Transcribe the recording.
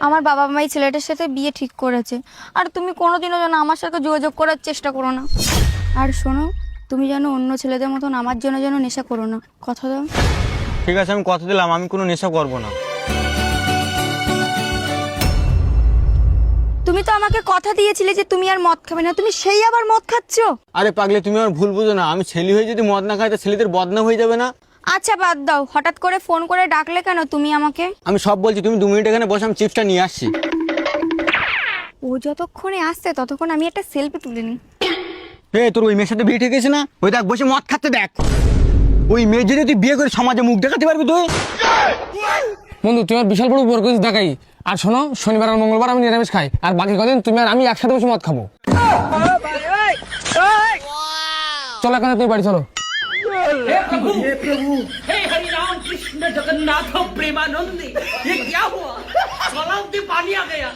আমার বাবা মা এই ছেলেটার সাথে বিয়ে ঠিক করেছে, আর তুমি কোনোদিনও যেন আমার সাথে যোগাযোগ করার চেষ্টা করো না। আর শোনো, তুমি যেন অন্য ছেলেদের মতন আমার জন্য যেন নেশা করো না, কথা দাও। ঠিক আছে, আমি কথা দিলাম আমি কোনো নেশা করবো না। তুমি তো আমাকে কথা দিয়েছিলে যে তুমি আর মদ খাবে না, তুমি সেই আবার মদ খাচ্ছো। আরে পাগলি, তুমি আমার ভুল বুঝো না। আমি ছেলে হয়ে যদি মদ না খাই তা ছেলেদের বদনাম হয়ে যাবে না? আচ্ছা বাদ দাও, হঠাৎ করে ফোন করে ডাকলে কেন তুমি আমাকে? আমি সব বলছি, তুমি 2 মিনিট এখানে বসে, আমি চিপসটা নিয়ে আসছি। ও যতক্ষণে আসছে ততক্ষণ আমি একটা সেলফি তুলে নিই। তোর ওই মেয়ের সাথে বিয়ে ঠিক আছে না? ওই দেখ বসে মদ খাচ্ছে, দেখ। ওই মেয়ে যদি তুই বিয়ে করে সমাজে মুখ দেখাতে পারবি তুই? বন্ধু তুই আমার বিশাল বড় উপর করে দেখাই। আর শোনো, শনিবার আর মঙ্গলবার আমি নিরামিষ খাই, আর বাকি কদিন তুমি আর আমি একসাথে বসে মদ খাবো। চলো এখানে, তুমি বাড়ি চলো। हे हरि राम कृष्ण जगन्नाथ प्रेमानंद, ये क्या हुआ? तालाब में पानी आ गया।